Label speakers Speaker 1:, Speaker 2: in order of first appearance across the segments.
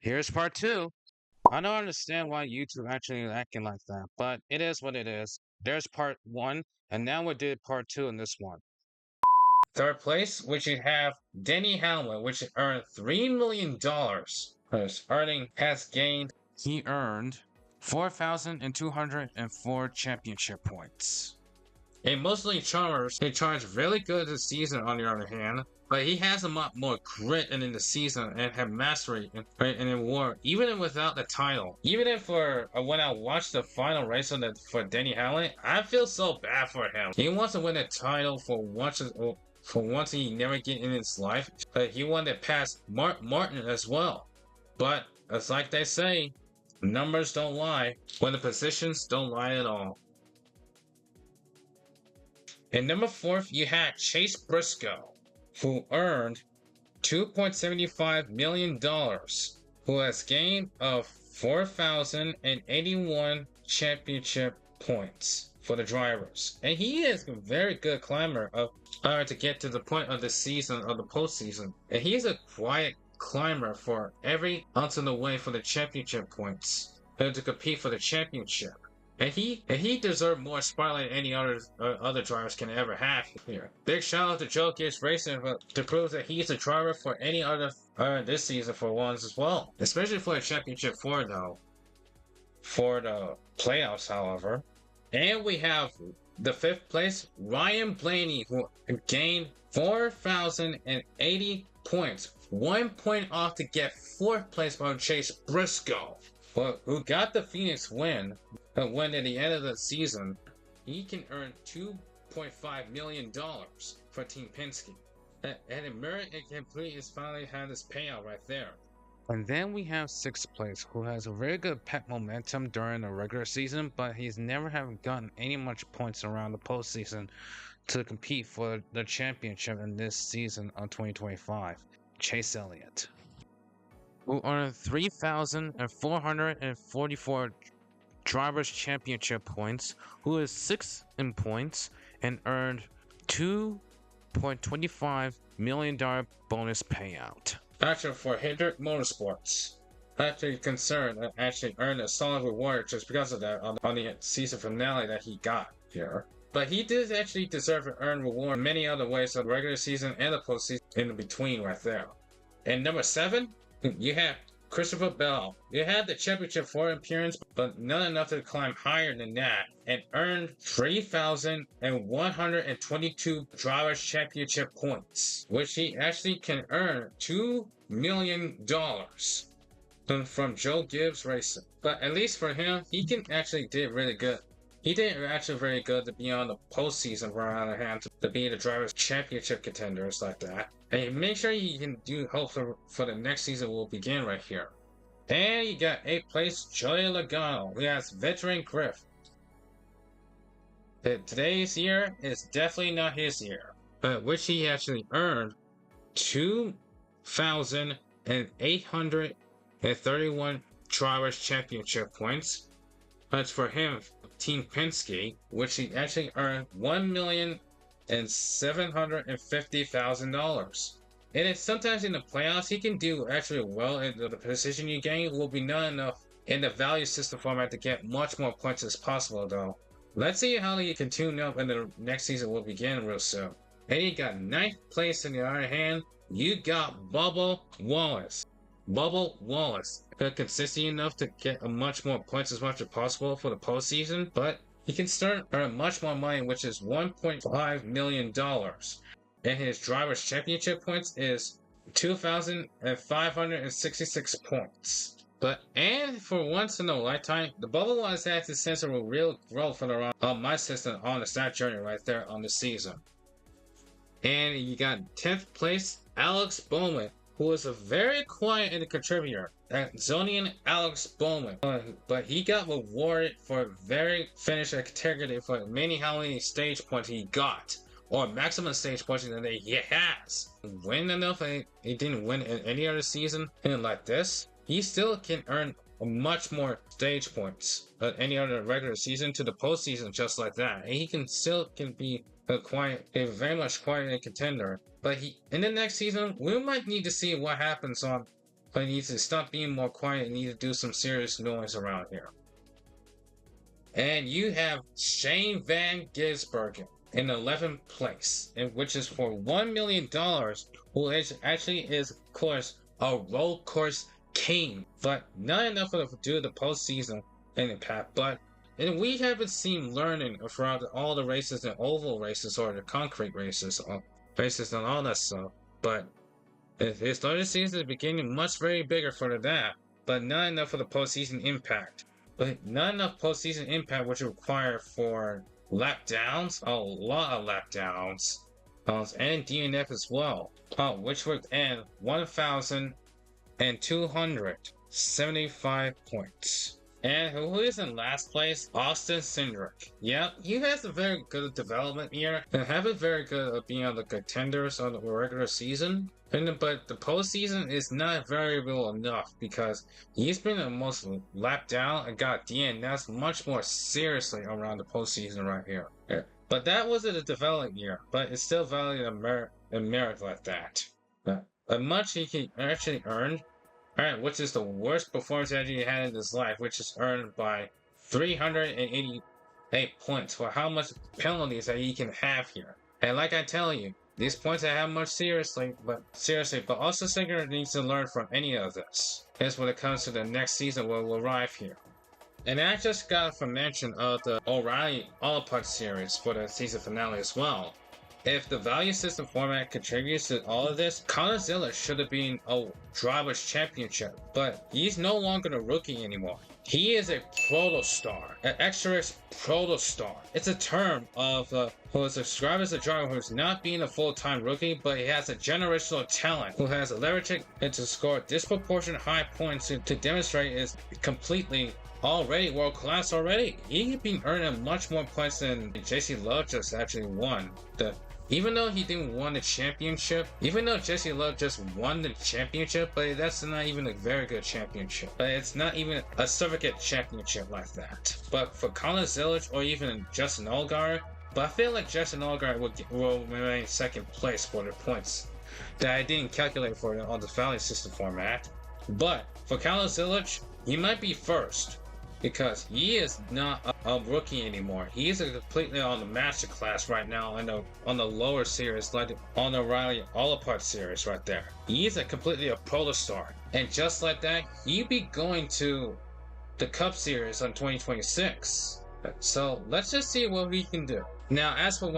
Speaker 1: Here's part two. I don't understand why YouTube actually acting like that, but it is what it is. There's part one, and now we did part two in this one. Third place, which you have Denny Hamlin, which earned $3 million. His earning has gained. He earned 4,204 championship points. In mostly charmers, he charged really good this season on the other hand, but he has a lot more grit in the season and have mastery in war, even without the title. Even if when I watched the final race for Denny Hamlin, I feel so bad for him. He wants to win a title for once he never get in his life, but he wanted to pass Martin as well. But it's like they say, numbers don't lie, when the positions don't lie at all. And number four, you had Chase Briscoe, who earned $2.75 million, who has gained of 4,081 championship points for the drivers. And he is a very good climber to get to the point of the season, of the postseason. And he is a quiet climber for every ounce of the way for the championship points, and to compete for the championship. And he deserved more spotlight than any other drivers can ever have here. Big shout out to Joe Gibbs Racing to prove that he's a driver for any other this season for once as well. Especially for a championship for the playoffs, however. And we have the fifth place, Ryan Blaney, who gained 4,080 points. 1 point off to get fourth place from Chase Briscoe, who got the Phoenix win. But when at the end of the season, he can earn $2.5 million for Team Penske. And Merit and Complete has finally had this payout right there. And then we have sixth place, who has a very good pep momentum during the regular season, but he's never have gotten any much points around the postseason to compete for the championship in this season of 2025. Chase Elliott, who earned 3,444 Drivers' Championship points, who is 6th in points, and earned $2.25 million bonus payout. Actually, for Hendrick Motorsports, actually concerned and actually earned a solid reward just because of that on the season finale that he got here. But he did actually deserve to earn reward in many other ways of the regular season and the postseason in between right there. And number 7, you have Christopher Bell. You had the championship for appearance, but not enough to climb higher than that, and earned 3,122 Drivers' Championship points, which he actually can earn $2 million from Joe Gibbs Racing. But at least for him, he can actually did really good. He did actually very good to be on the postseason for on the hand to be the Drivers' Championship contenders like that. And make sure you can do hope for the next season will begin right here. And you got 8th place, Joey Logano. We have veteran Griff. Today's year is definitely not his year, but which he actually earned 2,831 Drivers' Championship points. That's for him, Team Penske, which he actually earned $1,750,000. And it's sometimes in the playoffs, he can do actually well in the position you gain will be not enough in the value system format to get much more points as possible though. Let's see how he can tune up and the next season will begin real soon. And you got 9th place in the other hand, you got Bubba Wallace. Bubba Wallace, consistent enough to get much more points as much as possible for the postseason, but he can start earn much more money, which is $1.5 million. And his Drivers' Championship points is 2,566 points. And for once in a lifetime, the Bubba Wallace has the sense of a real growth on my system on the stat journey right there on the season. And you got 10th place, Alex Bowman, who is a very quiet and contributor. Zonian Alex Bowman, but he got rewarded for very finished integrity for how many stage points he got, or maximum stage points that he has. Win enough, and he didn't win in any other season, and like this, he still can earn much more stage points than any other regular season to the postseason just like that. And he can be a very much quiet contender. But in the next season, we might need to see what happens on but he needs to stop being more quiet and need to do some serious noise around here. And you have Shane Van Gisbergen in 11th place, which is for $1 million, who actually is, of course, a road course king, but not enough to do the postseason impact. But and we haven't seen learning throughout all the races and oval races or the concrete races, and all that stuff. But his third season is beginning much very bigger for that, but not enough for the postseason impact. But not enough postseason impact, which require for lap downs, a lot of lap downs, and DNF as well, which would end 1,275 points. And who is in last place? Austin Cindric. Yep, he has a very good development year and have a very good at being on the contenders on the regular season. But the postseason is not variable enough because he's been the most lapped down and got DNS much more seriously around the postseason right here. Yeah. But that wasn't a development year, but it's still valued in merit like that. But much he can actually earn. Alright, which is the worst performance that he had in his life, which is earned by 388 points for how much penalties that he can have here. And like I tell you, these points I have much seriously, but also Singer needs to learn from any of this. That's when it comes to the next season will arrive here. And I just got a mention of the O'Reilly All-Putt series for the season finale as well. If the value system format contributes to all of this, Connor Ziller should have been a Drivers' Championship, but he's no longer a rookie anymore. He is a protostar, an extra protostar. It's a term of who is described as a driver who's not being a full-time rookie, but he has a generational talent, who has a leverage and to score disproportionate high points to demonstrate is completely already world class already. He could be earning much more points than JC Love just actually won. Even though he didn't win the championship, even though Jesse Love just won the championship, but that's not even a very good championship. But it's not even a certificate championship like that. But for Colin Zillage or even Justin Allgaier, but I feel like Justin Allgaier will remain second place for the points that I didn't calculate for on the value system format. But for Colin Zillage, he might be first, because he is not a rookie anymore. He is completely on the master class right now on the lower series, like on the O'Reilly All-Apart series right there. He is completely a protostar. And just like that, he'd be going to the Cup Series on 2026. So let's just see what we can do. Now, as for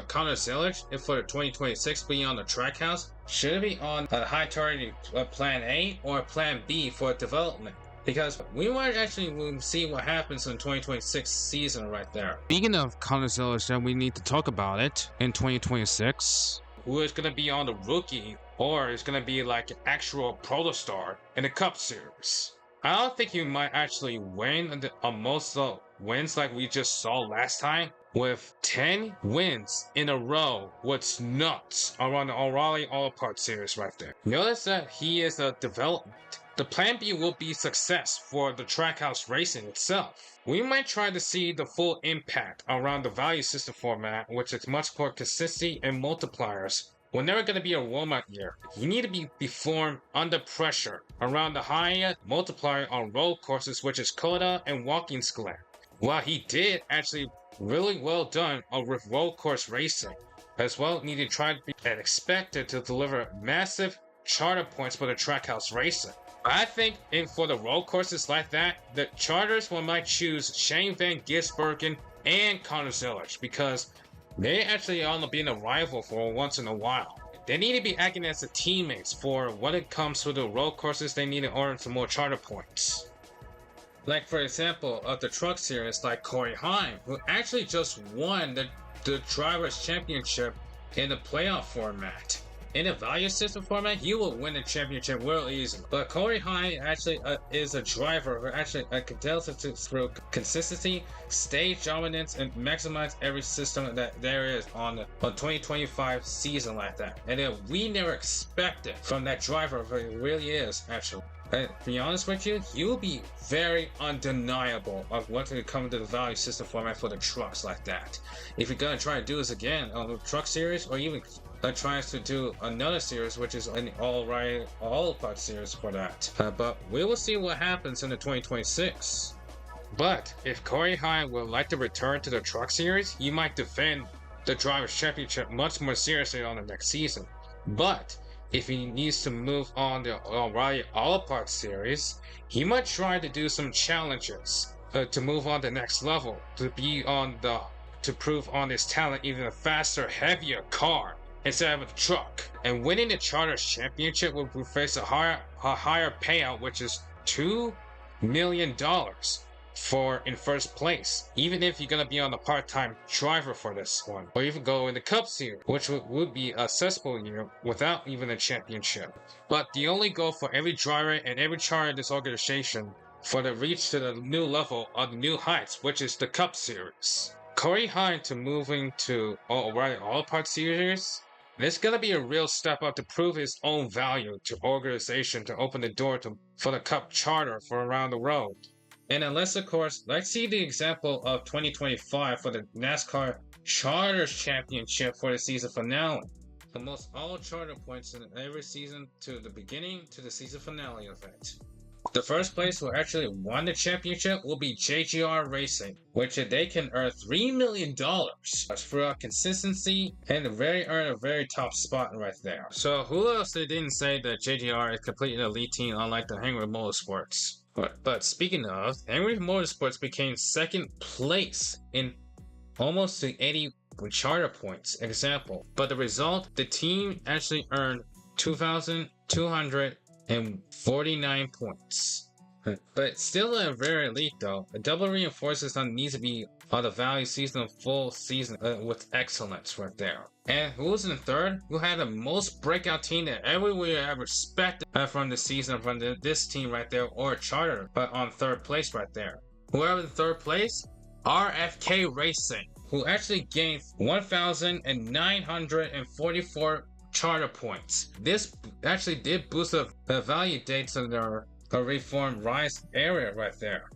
Speaker 1: Connor Zillage, if for 2026 being on the Trackhouse, should it be on a high targeting plan A or plan B for development? Because we might actually see what happens in the 2026 season right there. Speaking of Connor Zillage, then we need to talk about it in 2026. Who is going to be on the rookie, or is going to be like an actual protostar in the Cup Series? I don't think he might actually win on most of the wins like we just saw last time. With 10 wins in a row, what's nuts around the O'Reilly All-Apart series right there. Notice that he is a development. The plan B will be success for the Trackhouse racing itself. We might try to see the full impact around the value system format, which is much more consistency and multipliers. We're never going to be a warm-up year. You need to be performed under pressure around the higher multiplier on road courses, which is Coda and Watkins Glen. While he did actually really well done with road course racing, as well need to try to be and expected to deliver massive charter points for the Trackhouse racing. I think for the road courses like that, the charters might choose Shane Van Gisbergen and Connor Zillage because they actually are being a rival for once in a while. They need to be acting as the teammates for when it comes to the road courses. They need to earn some more charter points. Like for example, of the Truck Series, like Corey Heim, who actually just won the Drivers' Championship in the playoff format. In the value system format, he will win the championship real easily. But Corey Heim actually is a driver who actually continues through consistency, stage dominance, and maximize every system that there is on the 2025 season like that. And then we never expected from that driver, but it really is actually. And to be honest with you, he will be very undeniable of what's going to come to the value system format for the trucks like that. If you're going to try to do this again on the Truck Series or even tries to do another series, which is an all-part series for that. But we will see what happens in the 2026. But if Corey Heim would like to return to the Truck Series, he might defend the Drivers' Championship much more seriously on the next season. But if he needs to move on the O'Reilly All-Part Series, he might try to do some challenges to move on the next level, to prove on his talent even a faster, heavier car instead of a truck. And winning the Charters Championship will face a higher payout, which is $2 million in first place, even if you're gonna be on a part-time driver for this one, or even go in the Cup Series, which would be a successful year without even a championship. But the only goal for every driver and every charter in this organization for the reach to the new level of the new heights, which is the Cup Series. Corey Heim to moving to O'Reilly All-Part Series, this is gonna be a real step up to prove his own value to organization, to open the door for the Cup charter for around the road. And unless, of course, let's see the example of 2025 for the NASCAR Charters Championship for the season finale. The most all charter points in every season to the beginning to the season finale event. The first place who actually won the championship will be JGR Racing, which they can earn $3 million for consistency and earn a very top spot right there. So who else they didn't say that JGR is completely an elite team unlike the Henry Motorsports? But speaking of, Henry Motorsports became second place in almost to 80 charter points example. But the result, the team actually earned 2,249 points. But still a very elite though. A double reinforces on needs to be on the value season, full season with excellence right there. And who was in third? Who had the most breakout team that everywhere I respected from the season from this team right there, or charter, but on third place right there. Whoever in third place, RFK Racing, who actually gained 1,944 charter points. This actually did boost the value dates of their reformed rise area right there.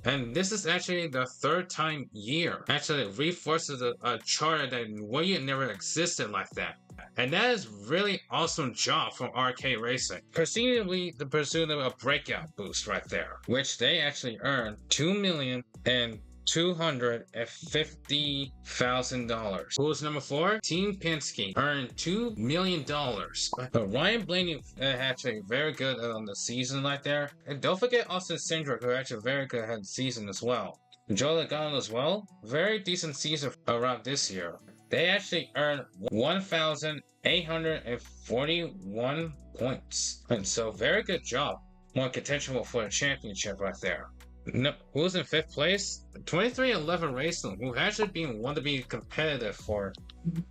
Speaker 1: And this is actually the third time year actually it reinforces a charter that never existed like that. And that is really awesome job from RK Racing. Presumably the pursuit of a breakout boost right there, which they actually earned $2,250,000. Who was number 4? Team Penske earned $2 million. But Ryan Blaney actually very good on the season right there. And don't forget Austin Cindric, who actually very good had the season as well. Joe Logano as well. Very decent season around this year. They actually earned 1,841 points. And so very good job. More contention for the championship right there. No, who was in 5th place? 2311 Racing, who actually want to be competitive for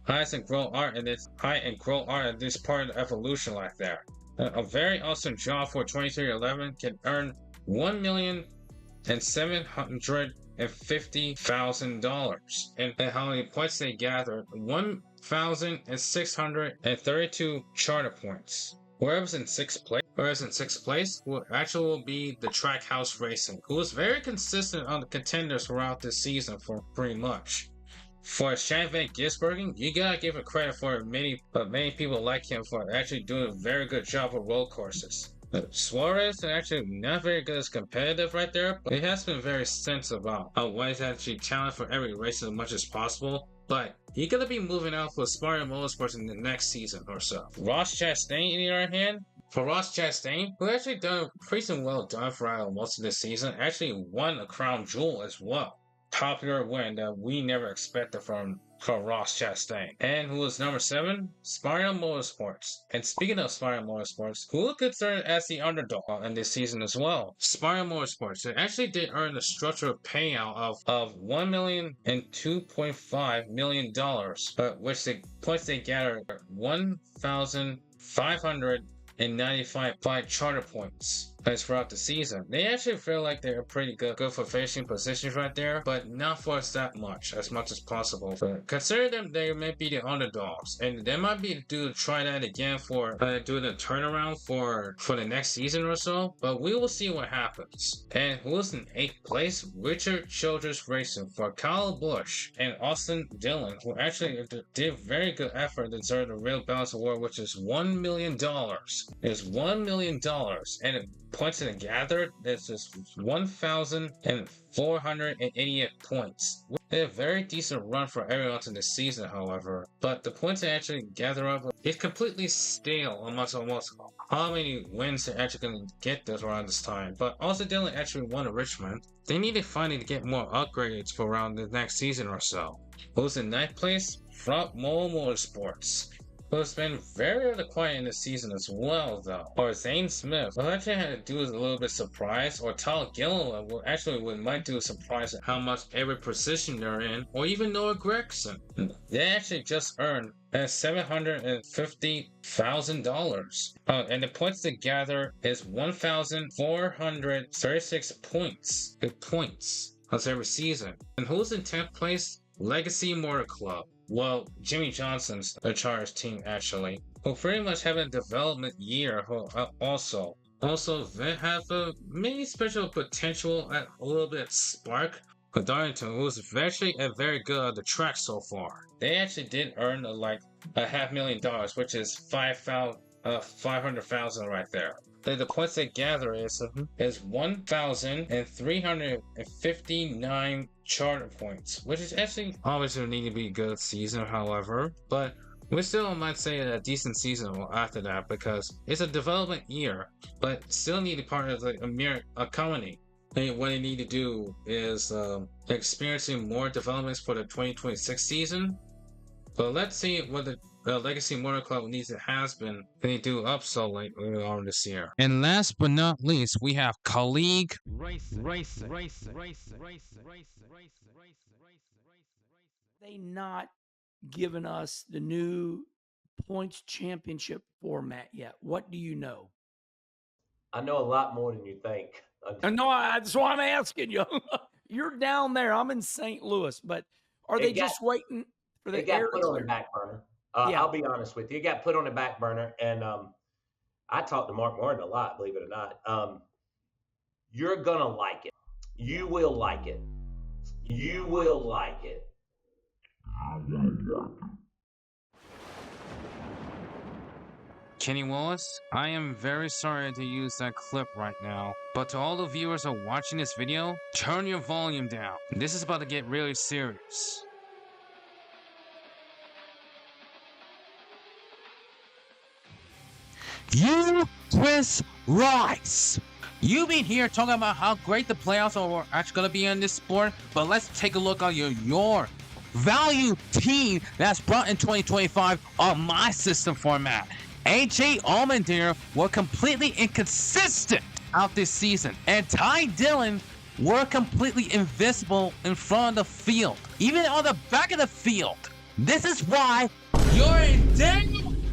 Speaker 1: high and grow art in this part of the evolution like there. A very awesome job for 2311, can earn $1,750,000. And how many points they gathered? 1,632 charter points. Whoever's in 6th place will be the Trackhouse Racing, who was very consistent on the contenders throughout this season for pretty much. For Shan Van Gisbergen, you gotta give it credit for many people like him for actually doing a very good job with road courses. Suarez is actually not very good as competitive right there, but he has been very sensitive about what he's actually challenged for every race as much as possible. But he's gonna be moving out for Spartan Motorsports in the next season or so. Ross Chastain, in the other hand, for Ross Chastain, who actually done pretty well done throughout most of this season, actually won a crown jewel as well. Popular win that we never expected from Ross Chastain. And who was number 7? Spartan Motorsports. And speaking of Spartan Motorsports, who was considered as the underdog in this season as well? Spartan Motorsports. They actually did earn a structural payout of $1 million and $2.5 million, which they gathered 1,595 charter points. place throughout the season. They actually feel like they're pretty good for finishing positions right there, but not for us that much as possible. But consider them, they may be the underdogs, and they might be due to try that again for doing a turnaround for the next season or so. But we will see what happens. And who's in 8th place? Richard Childress Racing for Kyle Busch and Austin Dillon, who actually did very good effort and deserved the Real Balance Award, which is $1 million. It's $1 million, and it points in gathered, this is 1,488 points. A very decent run for everyone in the season, however, but the points they actually gather up is completely stale amongst almost how many wins they're actually going to get this around this time. But also Dillon actually won at Richmond. They need to finally get more upgrades for around the next season or so. Who's in 9th place? Front Motorsports, who's been very quiet in the season as well, though. Or Zane Smith, who actually had to do is a little bit surprised, or Tal Gilliland, who actually might do a surprise at how much every position they're in, or even Noah Gregson. They actually just earned $750,000. And the points they gather is 1,436 points. Good points. That's every season. And who's in 10th place? Legacy Motor Club. Well, Jimmy Johnson's the Chargers team, actually, who pretty much have a development year. Also, they have a mini special potential at a little bit spark. But Darlington, who's actually very good at the track so far. They actually did earn like $500,000, which is $500,000 right there. The points they gather is 1,359 charter points, which is actually obviously need to be a good season, however, but we still might say a decent season after that because it's a development year, but still need to part of the company. What they need to do is experiencing more developments for the 2026 season. But let's see what the Legacy Motor Club has been they do up so late on this year. And last but not least, we have Colleague Racing.
Speaker 2: They not given us the new points championship format yet. What do you know?
Speaker 3: I know a lot more than you think.
Speaker 2: No, that's why I'm asking you. You're down there. I'm in St. Louis, but are they just waiting for the
Speaker 3: air? It got put on the back burner. I'll be honest with you. It got put on the back burner, and I talked to Mark Martin a lot, believe it or not. You're going to like it. You will like it. You will like it.
Speaker 1: Kenny Wallace, I am very sorry to use that clip right now, but to all the viewers who are watching this video, turn your volume down. This is about to get really serious. You, Chris Rice, you've been here talking about how great the playoffs are actually going to be in this sport, but let's take a look at your value team that's brought in 2025 on my system format. AJ Allmendinger were completely inconsistent out this season, and Ty Dillon were completely invisible in front of the field, even on the back of the field. This is why you're in dead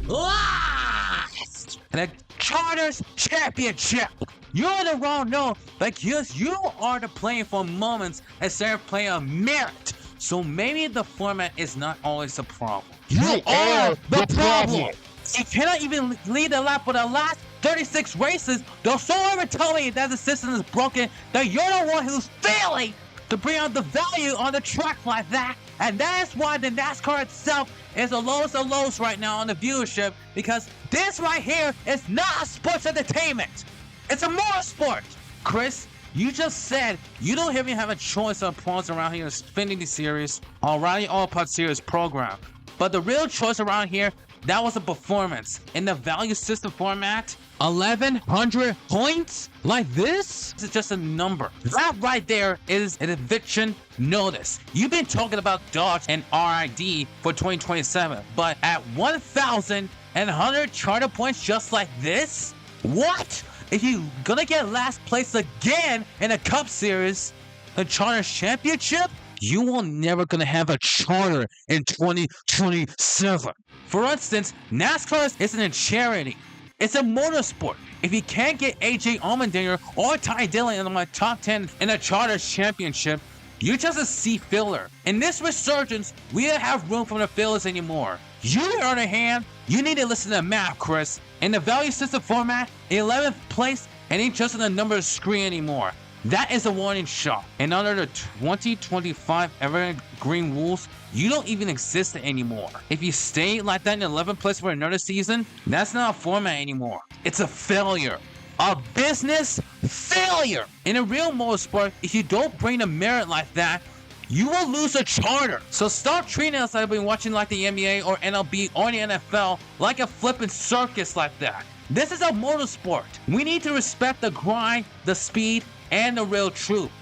Speaker 1: last in the Charters Championship. You're in the wrong note because you are playing for moments instead of playing a merit. So maybe the format is not always a problem. You are the problem. You cannot even lead the lap for the last 36 races. Don't ever tell me that the system is broken, that you're the one who's failing to bring out the value on the track like that. And that is why the NASCAR itself is the lowest of lows right now on the viewership, because this right here is not sports entertainment. It's a motorsport. Chris, you just said you don't even have a choice of pros around here in the Xfinity Series or Rally All Pod Series program. But the real choice around here, that was a performance. In the value system format, 1,100 points like this is just a number. That right there is an eviction notice. You've been talking about Dodge and RID for 2027, but at 1,100 charter points just like this? What? If you're gonna get last place again in a Cup Series, the Charter Championship, you will never gonna have a charter in 2027. For instance, NASCAR isn't a charity.
Speaker 4: It's a motorsport. If you can't get AJ Allmendinger or Ty Dillon in my top 10 in the Charters Championship, you're just a C filler. In this resurgence, we don't have room for the fillers anymore. You, on the other hand, you need to listen to the math, Chris. In the value system format, 11th place ain't just on the number screen anymore. That is a warning shot. And under the 2025 Evergreen rules, you don't even exist anymore. If you stay like that in 11th place for another season, that's not a format anymore. It's a failure. A business failure. In a real motorsport, if you don't bring the merit like that, you will lose a charter. So stop treating us like we've been watching like the NBA or MLB or the NFL like a flippin' circus like that. This is a motorsport. We need to respect the grind, the speed, and the real truth.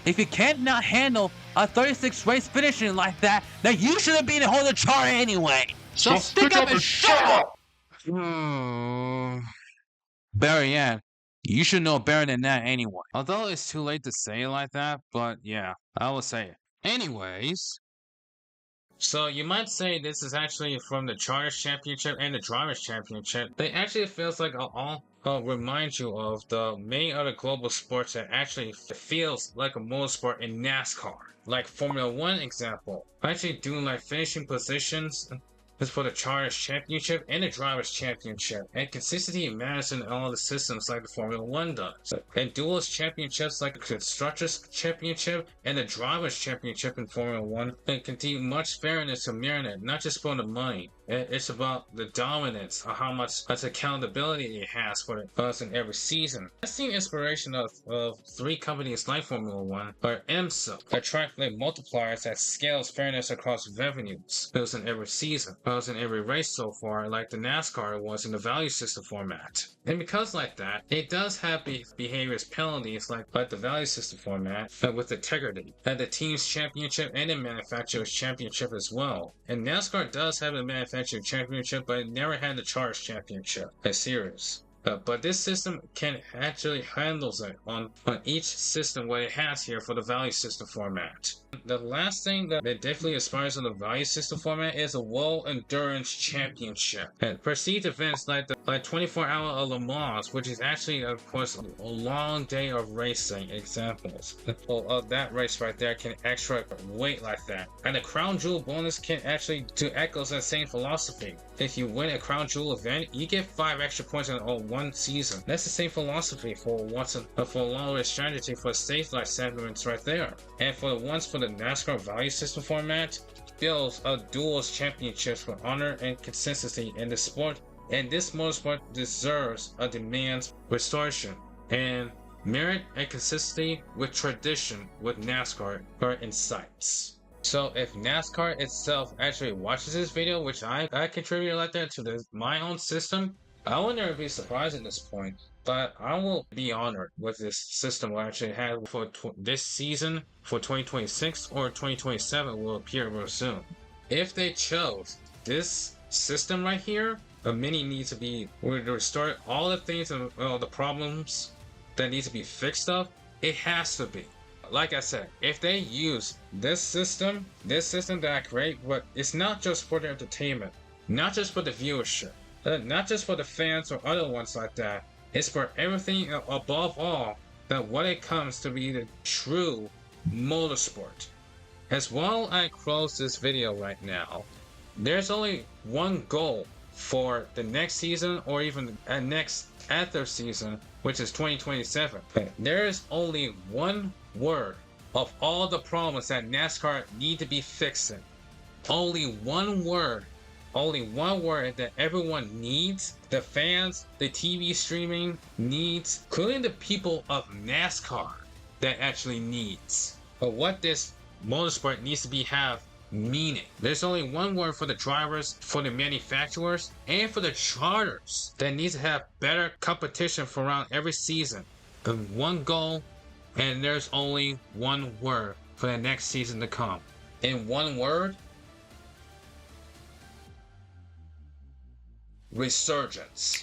Speaker 4: If you can't not handle a 36 race finishing like that, then you shouldn't be the holder charter anyway. So stick up and shut up! Barry Ann, you should know better than that anyway. Although it's too late to say it like that, but yeah, I will say it. Anyways,
Speaker 1: so you might say this is actually from the Charters Championship and the Drivers Championship. They actually feels like all remind you of the many other global sports that actually feels like a motorsport in NASCAR. Like Formula 1 example. Actually doing like finishing positions is for the Charters Championship and the Drivers Championship. And consistency matters in all the systems like the Formula 1 does. And duels championships like the Constructors Championship and the Drivers Championship in Formula 1 and continue much fairness to mirror, not just for the money. It's about the dominance of how much accountability it has for us in every season. I've seen inspiration of three companies like Formula 1 or IMSA that track multipliers that scales fairness across revenues. It was in every season. It was in every race so far, like the NASCAR was in the value system format. And because like that, it does have behaviors penalties like the value system format with integrity. And the team's championship and the manufacturer's championship as well. And NASCAR does have a manufacturer championship, but it never had the Charters Championship series. But this system can actually handles it on each system what it has here for the value system format. The last thing that definitely aspires on the value system format is a World Endurance Championship. And perceived events like 24-hour of Le Mans, which is actually, of course, a long day of racing examples. Of that race right there can extra weight like that. And the Crown Jewel bonus can actually do echoes that same philosophy. If you win a Crown Jewel event, you get 5 extra points on one season. That's the same philosophy for a long strategy for stage life segments right there. And for the ones for the NASCAR value system format, builds a duels championships for honor and consistency in the sport. And this motorsport deserves a demands restoration and merit and consistency with tradition with NASCAR are in sights. So if NASCAR itself actually watches this video, which I contributed like that to my own system, I will never be surprised at this point, but I will be honored with this system will actually have for this season for 2026 or 2027 will appear real soon. If they chose this system right here, a mini needs to be to restore all the things and all the problems that need to be fixed up. It has to be. Like I said, if they use this system that I create, but it's not just for the entertainment, not just for the viewership, not just for the fans or other ones like that. It's for everything above all that what it comes to be the true motorsport. As well, I close this video right now. There's only one goal for the next season or even the next after season, which is 2027. There is only one word of all the problems that NASCAR need to be fixing. Only one word that everyone needs, the fans, the TV streaming needs, including the people of NASCAR that actually needs. But what this motorsport needs to have meaning. There's only one word for the drivers, for the manufacturers, and for the charters that needs to have better competition for around every season. The one goal, and there's only one word for the next season to come. In one word, Resurgence.